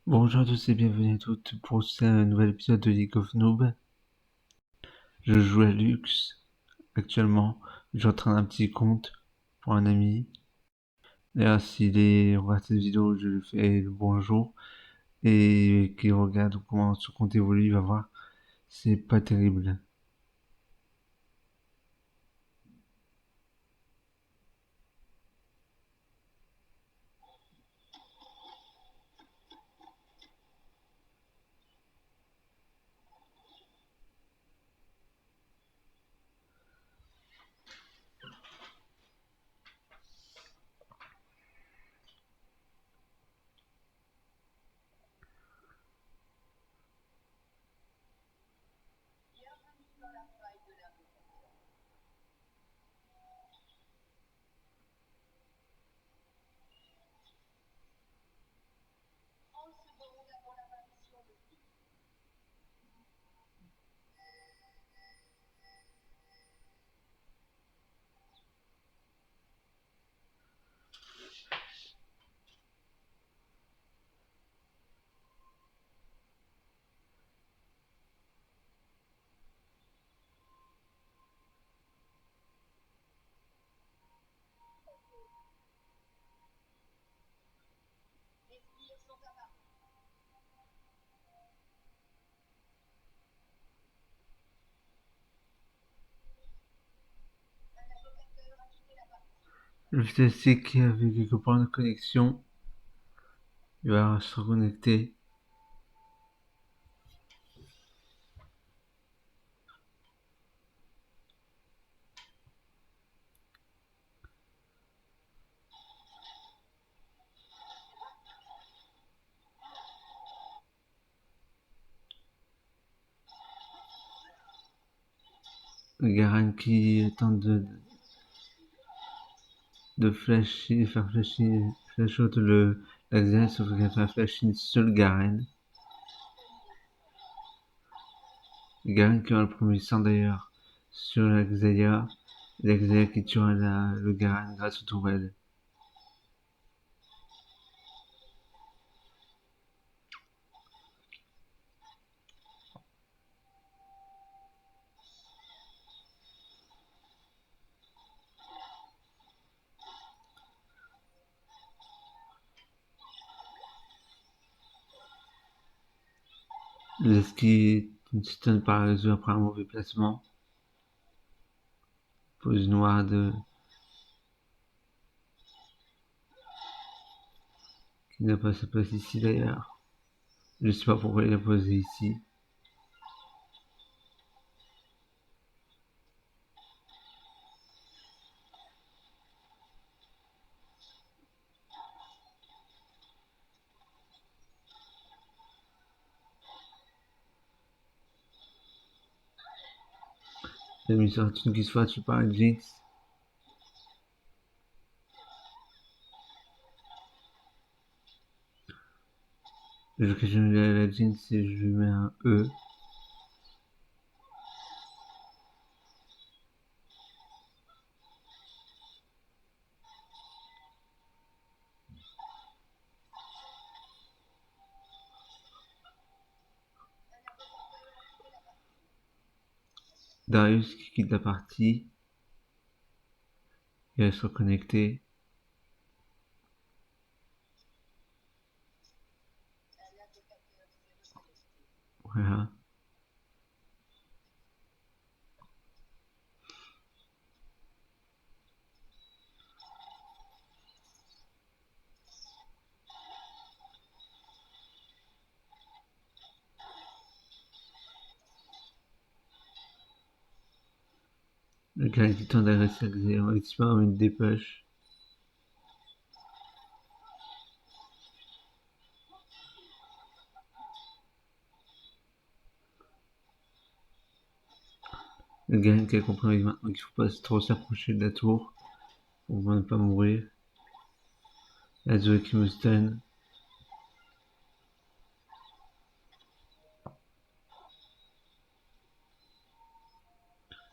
Bonjour à tous et bienvenue à toutes pour ce nouvel épisode de League of Noob. Je joue à Lux actuellement. J'entraîne un petit compte pour un ami. D'ailleurs, s'il regarde cette vidéo, je lui fais le bonjour. Et qu'il regarde comment ce compte évolue, il va voir. C'est pas terrible. Le statistique avec quelques points de connexion. Il va se reconnecter. Garen qui tente de flasher, faire flasher, flash out la Xayah, sauf qu'elle fait flasher une seule Garen. Garen qui aura le premier sang d'ailleurs sur la Xayah. La Xayah qui tuera le Garen grâce au tourelle. Leski stun par réseau après un mauvais placement. Pose noire qui n'a pas sa place ici d'ailleurs. Je sais pas pourquoi il a posé ici. La mise sur une qui se fait tuer par un Jinx. Je que je la Jinx et je lui mets un E. Darius qui quitte la partie. Il va se reconnecter. Voilà. Le gars qui tente d'agresser Xayah au maximum avec des push. Le gars qui a compris maintenant qu'il faut pas trop s'approcher de la tour pour ne pas mourir. La Zoé qui me stun.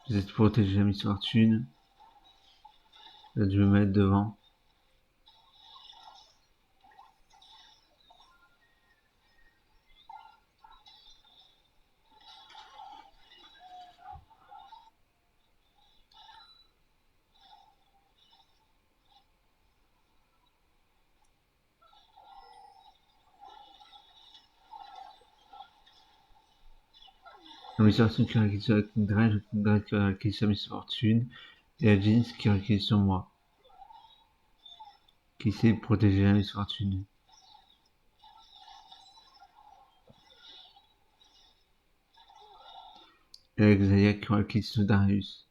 J'essaie de protéger la Miss Fortune. Là, je vais me mettre devant. La Mistration qui recule sur la Kindred, le Kindred qui recule sur Miss Fortune, et la Jeans qui recule sur moi, qui essaie de protéger la Miss Fortune. Et la Xayah qui recule sur Darius.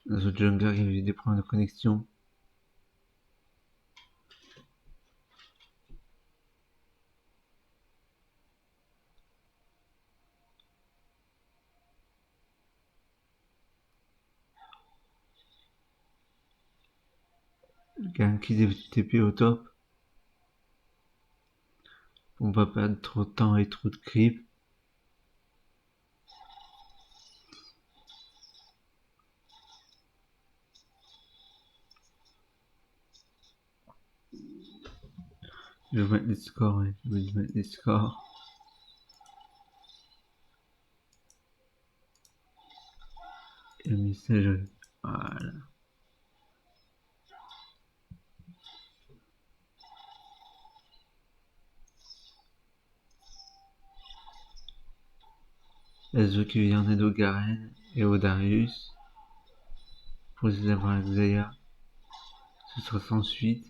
Dans autre jungler, il y a eu des problèmes de connexion. Quelqu'un qui TP au top. Pour ne pas perdre trop de temps et trop de creep. Je vais mettre les scores, ouais. Je vais mettre les scores. Et le message, voilà. Azo qui vient en aide au Garen et au Darius. Pour essayer d'avoir la Xayah. Ce sera sans suite.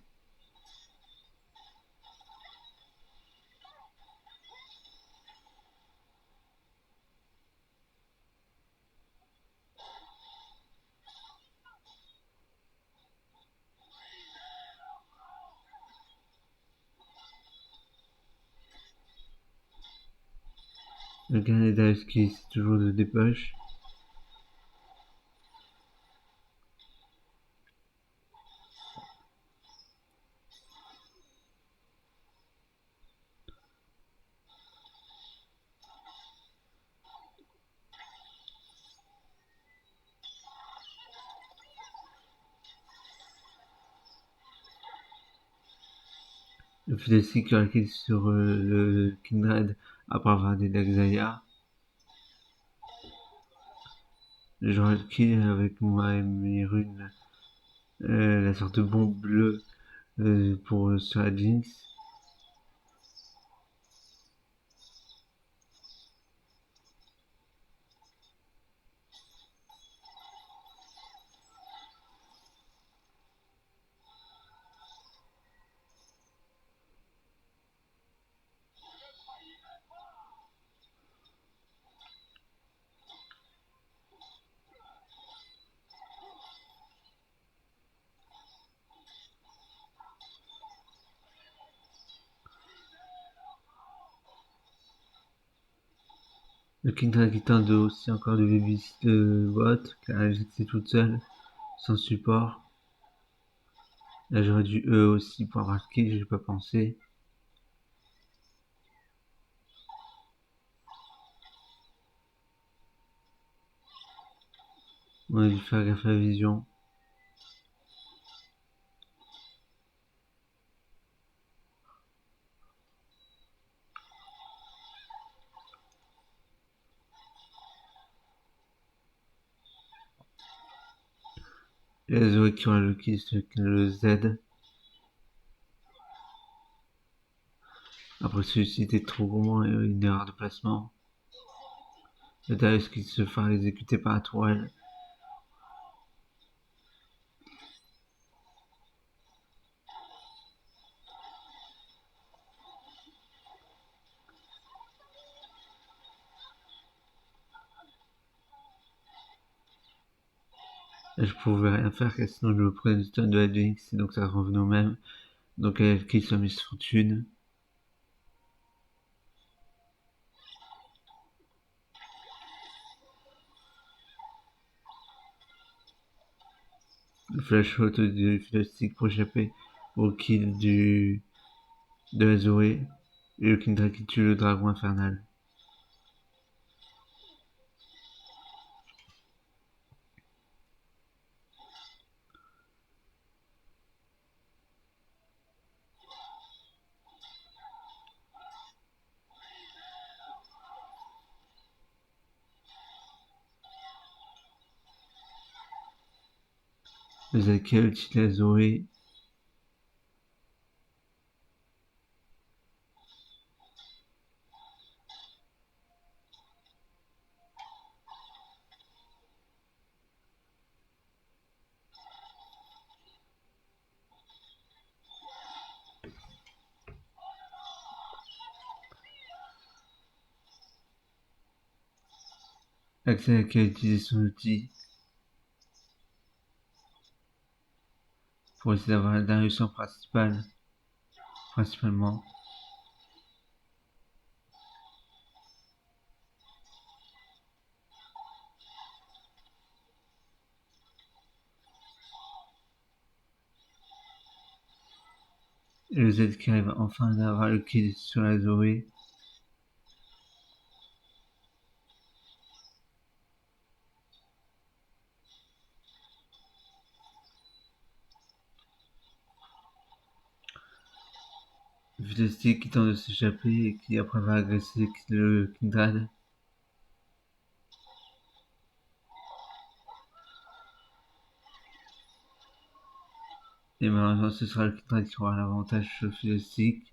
Le Garen et Darius qui essaient toujours de dépush. Le Fiddlestick qui recule sur le Kindred après avoir des Xayah. Je recule avec mes runes, la sorte de bombe bleue pour sur la Jinx. Le Kindred qui tente aussi encore de babysit de bot, car elle est toute seule, sans support. Là j'aurais dû E aussi pour avoir le kill, j'ai pas pensé. On a dû faire gaffe à la vision. Et la Zoé qui aura le kill sur le Z. Après celui-ci était trop gourmand et une erreur de placement. Le Darius qui se fera exécuter par la tourelle. Là, je pouvais rien faire car sinon je me prenais du stun de la Jinx et donc ça revenait au même. Donc elle kill sur Miss Fortune. Le flash out du Fiddlestick pour échapper au kill de la Zoé. Et le Kindred qui tue le dragon infernal. Le Zakia utilise la Zoé. Axel qui a utilisé son outil pour essayer d'avoir Darius en principalement. Et le Z qui arrive enfin à avoir le kill sur la Zoé. Fiddlestick qui tente de s'échapper et qui après va agresser le Kindred. Et malheureusement ce sera le Kindred qui aura l'avantage sur Fiddlestick.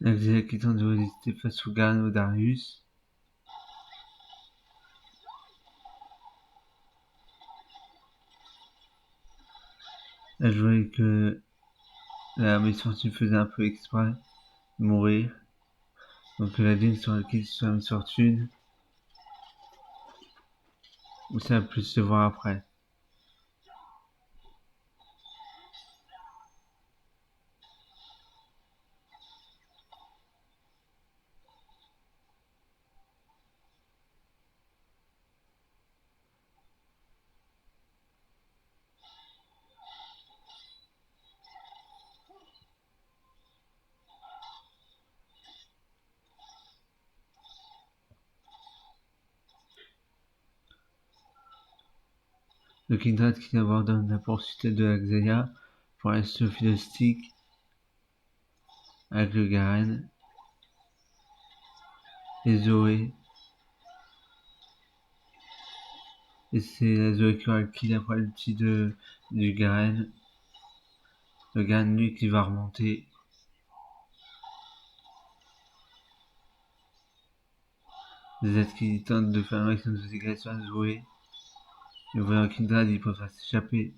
Axel qui tente de résister face au Garen ou Darius. Là je voyais que la Miss Fortune faisait un peu exprès de mourir. Donc la ligne sur le kill sur la Miss Fortune. Ou ça va plus se voir après. Le Kindred qui abandonne la poursuite de Axelia pour rester au Fiddlestick avec le Garen et Zoé. Et c'est la Zoé qui aura le kill après l'ulti du Garen. Le Garen lui qui va remonter. Z qui tente de faire un maximum de dégâts sur la Zoé. Et voyant Kindred il préfère s'échapper.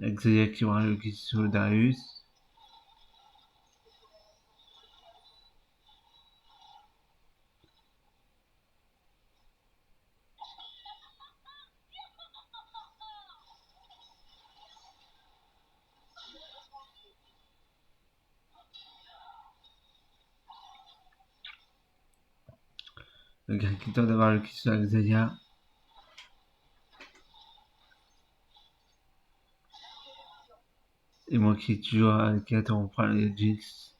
Axelia qui aura le kill sur le Darius. Le Garen qui tente d'avoir le kill sur Axelia. Et moi qui est toujours qui attend on prend les Jinx.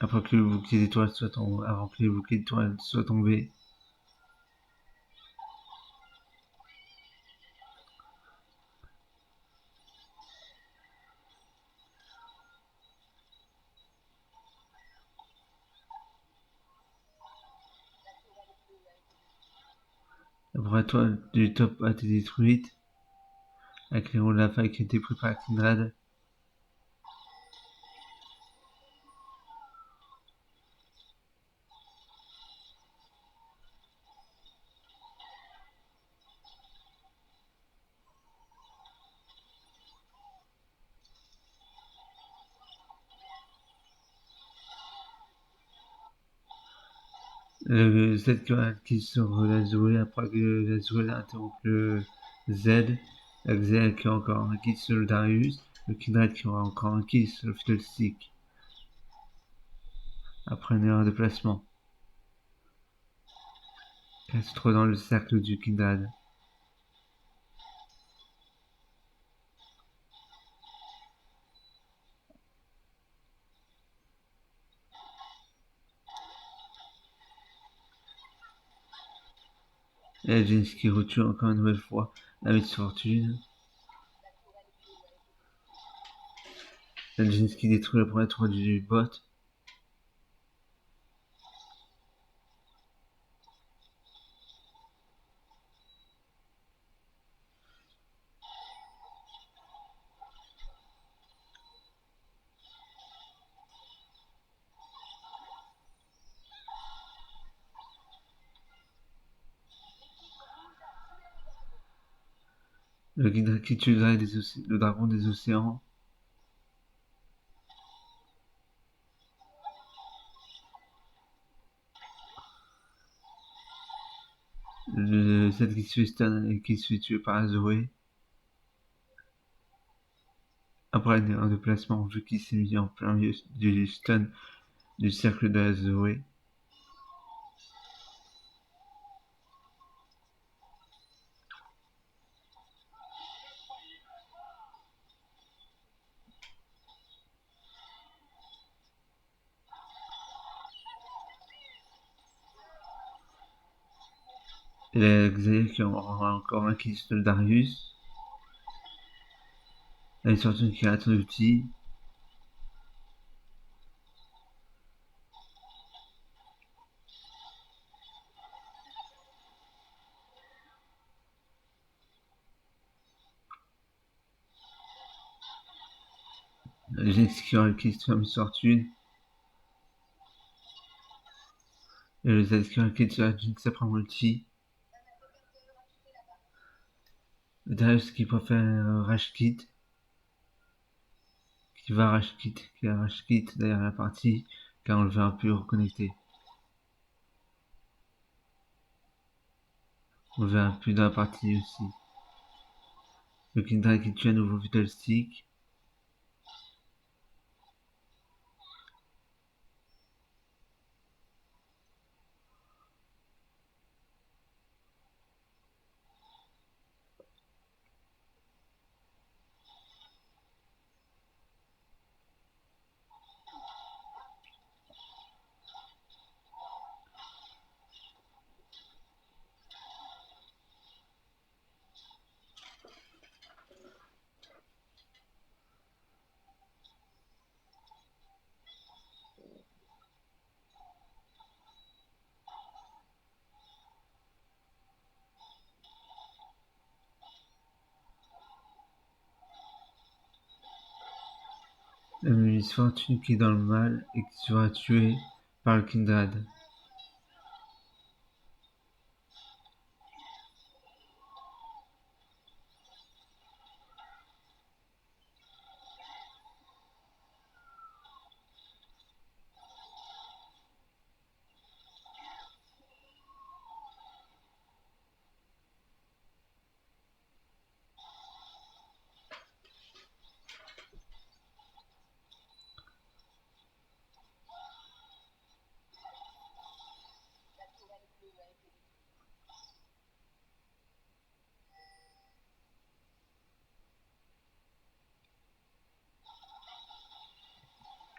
Après que le bouclier d'étoiles soit tombé, avant que le bouclier d'étoiles soit tombé. La vraie toile du top a été détruite. Avec les roues de la faille qui étaient pris par Kindred. Le Z qui sur la Zoé après que la Zoé interrompt le Z. Axel qui a encore un kill sur le Darius. Le Kindred qui aura encore un kill sur le Fiddlestick. Après une erreur de placement. Il se trouve dans le cercle du Kindred. Et la Jinx qui retue encore une nouvelle fois la Miss Fortune. La Jinx qui détruit la première tour du bot. Le Ghidra qui tue le dragon des océans. Le Zed qui se fait stun et qui se fait tuer par Zoé. Après une erreur de placement, vu qu'il s'est mis en plein milieu du stun du cercle de la Zoé. Et la Xayah qui aura encore un qui se Darius. Elle est surtout qui a son ulti. Le Jinx qui aura qui se fait Miss Fortune. Et le Zed qui aura qui se la Jinx après multi. Le Darius qui préfère Rage Kit. Qui va Rage Kit. Qui a Rage Kit derrière la partie. Car on le verra plus reconnecté. On le verra plus dans la partie aussi. Le Kindra qui tue à nouveau Vital Stick. La Miss Fortune qui est dans le mal et qui sera tuée par le Kindred.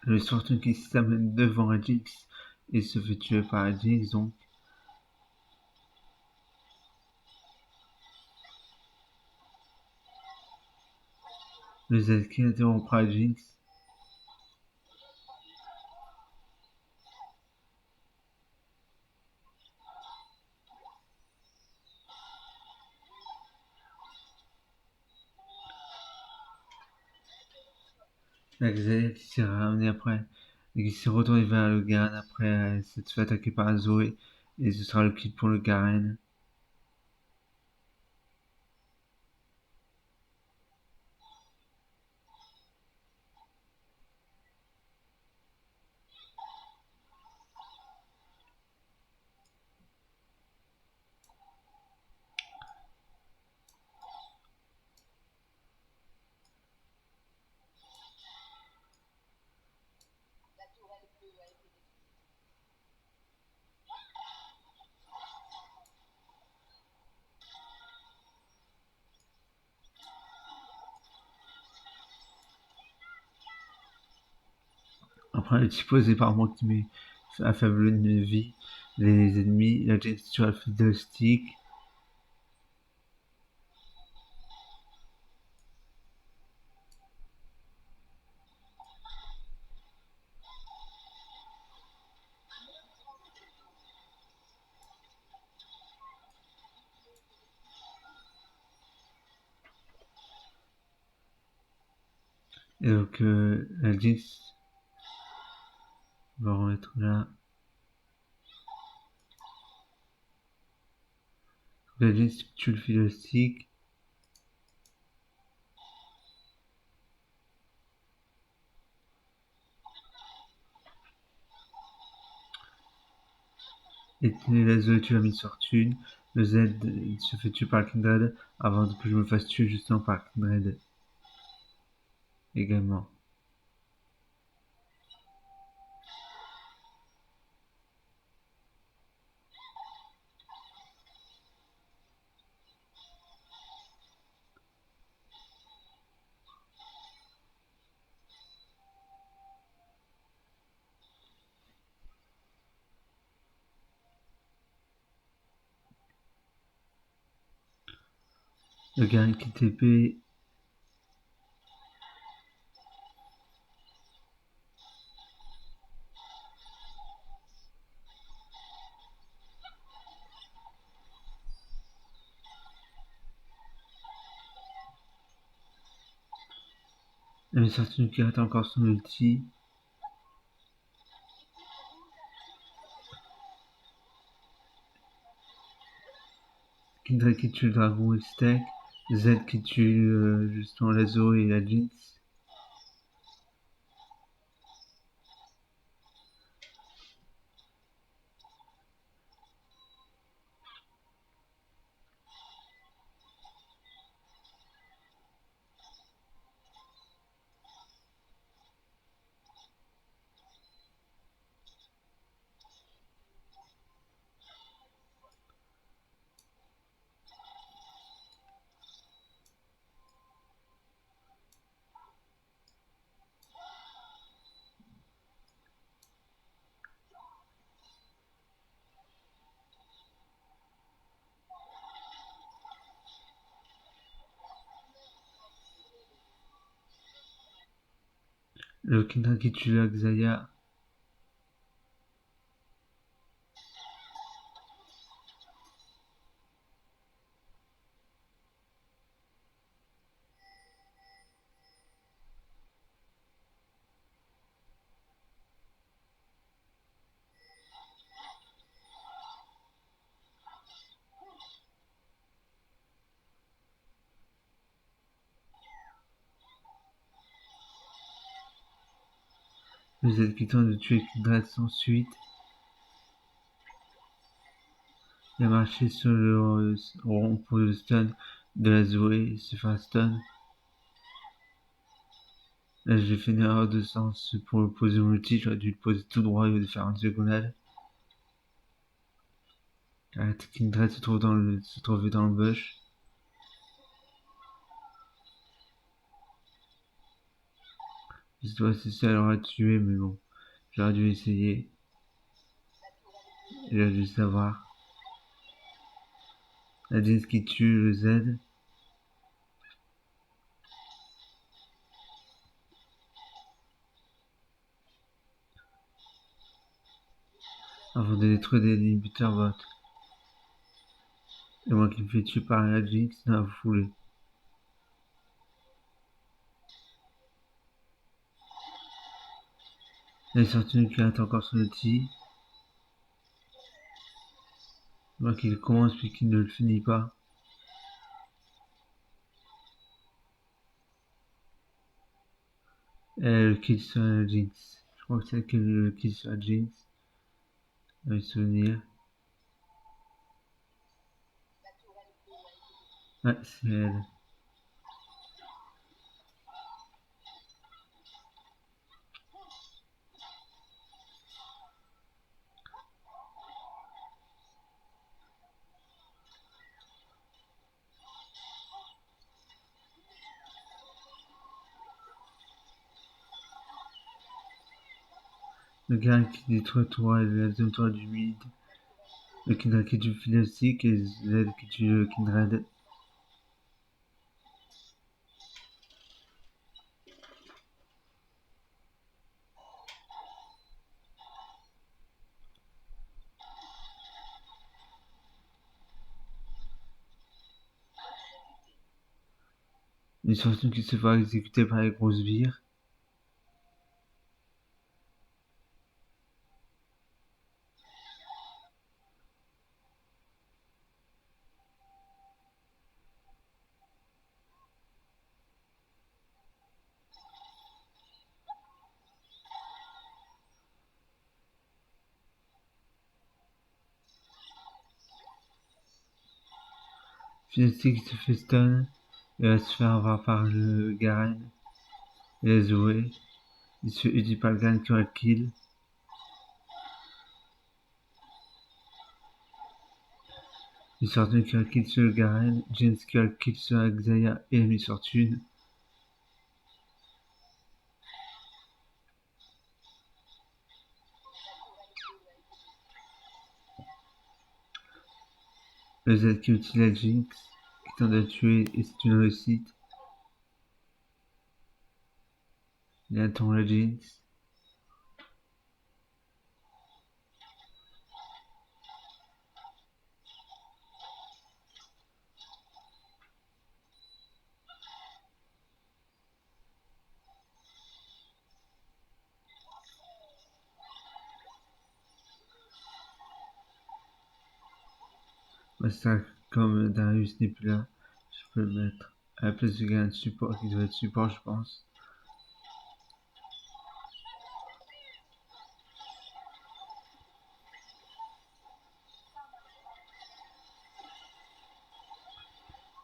Le Miss Fortune qui s'amène devant la Jinx et se fait tuer par la Jinx donc. Le Z qui interrompt la Jinx. La Xayah qui s'est ramenée après et qui s'est retournée vers le Garen après s'être fait attaquer par Zoé et ce sera le kill pour le Garen. Après le type posé par moi qui met à faible vie les ennemis, la Jinx sur le Fiddlestick. Et donc la Jinx va remettre là. La Jinx tue le Philostique. Et la Zoé tue la Miss Fortune. Le Z se fait tuer par Kindred avant que je me fasse tuer justement par Kindred également. Le gars qui TP. La Miss Fortune qui rate encore son ulti. Kindred qui tue le dragon et le steak. Z qui tue justement la Zoé et la Jinx. Le Kindred qui tue la Xayah. Le Z qui tente de tuer Kindred sans suite. Il a marché sur le rond pour le stun de la Zoé. Il se fait un stun. Là, j'ai fait une erreur de sens pour le poser mon ulti. J'aurais dû le poser tout droit au lieu de faire une diagonale. Kindred se trouve dans le bush. Je sais pas si ça l'aurait tué, mais bon. J'aurais dû essayer. J'aurais dû savoir. La Jinx qui tue le Z. Avant de détruire des inhibiteurs bot. Et moi qui me fais tuer par la Jinx dans la foulée. Elle est sortie qui rate encore son outil. Moi qui le commence puis qui ne le finit pas. Elle le kill sur la Jinx. Je crois que c'est elle qui le kill sur la Jinx. Dans mes souvenirs. Ouais, c'est elle. Le gars qui détruit le toit et la deuxième toit du mid. Le Kindred qui tue le Philostique et Z qui tue le Kindred. Une fortune qui se fait exécuter par les grosses vires. Fiancé qui se fait stun et va se faire avoir par le Garen et la Zoé. Il se fait aider par le Garen qui va le kill. Il sort de qui va le kill sur le Garen. James qui va le kill sur la Xayah et la Miss Fortune. Le Z qui utilise la Jinx, qui tente de la tuer et c'est une réussite. Il attend la Jinx. Moi, ça, comme Darius n'est plus là, je peux le mettre à la place du gars de support qui doit être support, je pense.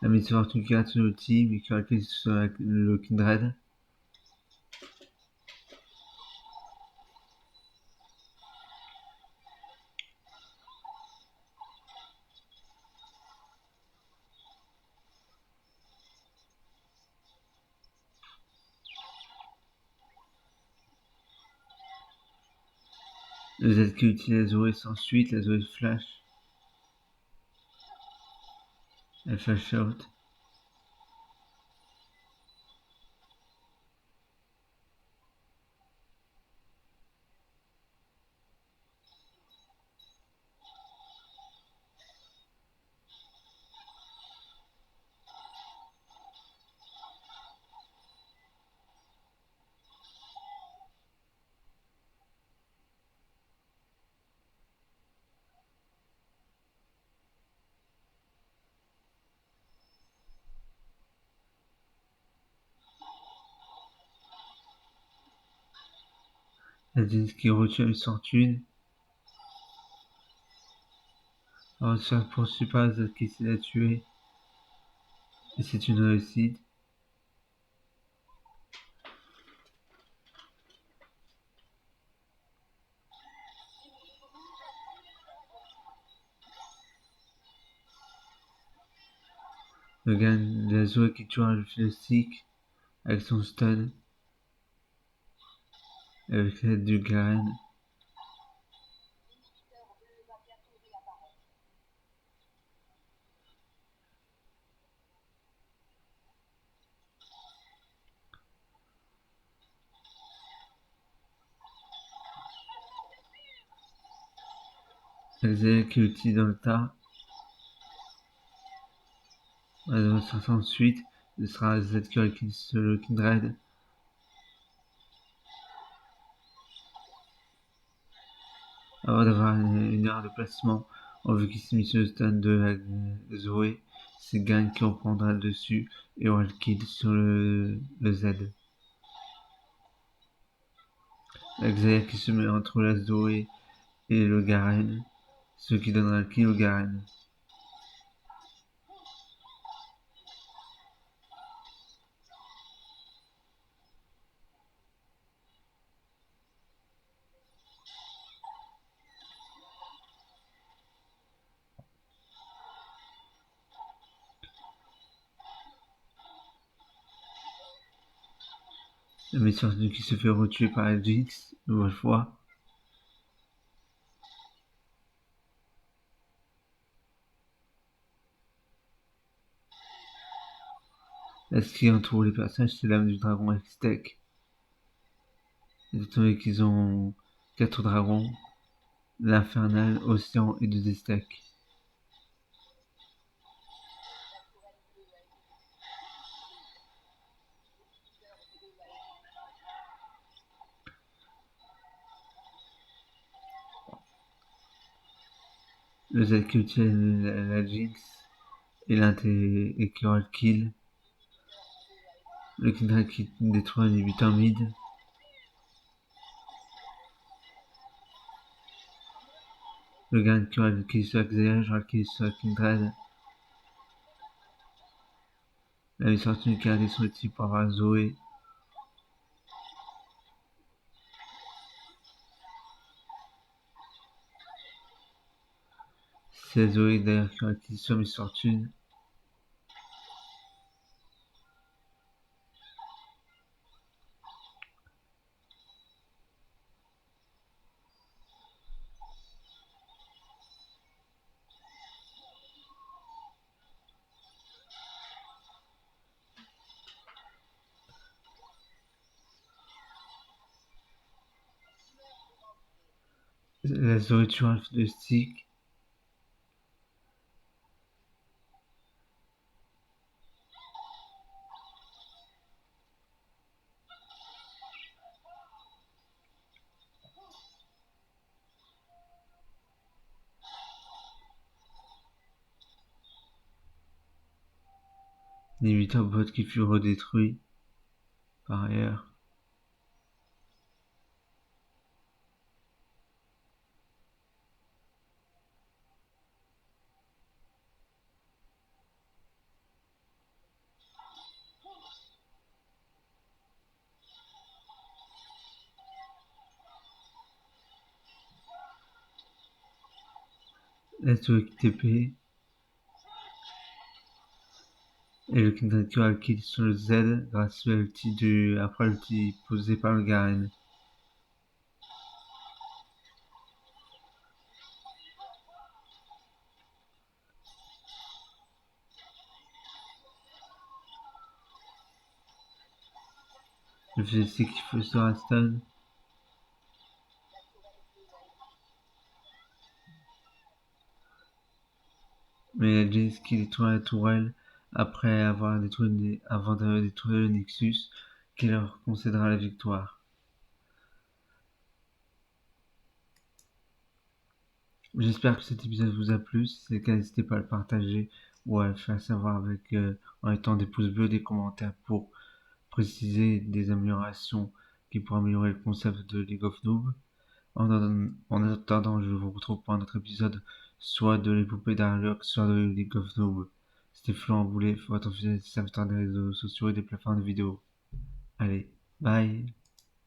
La Miss Fortune qui rate son ulti, mais qui a le sur le Kindred. Le Z qui utilise la Zoé sans suite, la Zoé flash. Elle flash out. La Jinx qui retue la Miss Fortune. Alors, ça poursuit pas, Z qui essaie de la tuer. Et c'est une réussite. Le gars de la Zoé qui tue le Fiddlestick avec son stun. Avec l'aide du Garen. Xayah qui utilise dans le tas. Ensuite, ce sera Z qui utilise le Kindred. Avant d'avoir une erreur de placement, vu qu'il s'est mis sur le stand de la Zoé, c'est Gagne qui en prendra le dessus et aura le kill sur le Z. La Xayah qui se met entre la Zoé et le Garen, ce qui donnera le kill au Garen. La méchante qui se fait retuer par la Jinx, nouvelle fois. Là, ce qui entoure les personnages, c'est l'âme du dragon Aztec. Étant donné qu'ils ont 4 dragons, l'Infernal, Océan et 2 Aztèques. Le Z qui utilise la Jinx et qui aura le kill. Le Kindred qui détruit un inhibiteur mid. Le Garen qui aura le kill sur Xayah, j'aurai le kill sur Kindred. Elle est sortie une carte destructive pour avoir Zoé. C'est Zoé d'ailleurs qui a été sur Miss Fortune. La Zoé tueur de stick. Bot qui fut redétruit par ailleurs. La Zoé TP. Et le Kindergarten kill sur le Z grâce à l'ulti après l'ulti posé par le Garen. Le VC qui fait sur un stun. Mais la Jace qui détruit la tourelle après avoir détruit avant de détruire le Nexus qui leur concédera la victoire. J'espère que cet épisode vous a plu. Si c'est le cas, n'hésitez pas à le partager ou à le faire savoir en mettant des pouces bleus, des commentaires pour préciser des améliorations qui pourraient améliorer le concept de League of Noobs. En attendant, je vous retrouve pour un autre épisode, soit de l'épopée d'Arlok, soit de League of Noobs. C'était Florent Boulet, votre fidèle serviteur des réseaux sociaux et des plateformes de vidéos. Allez, bye!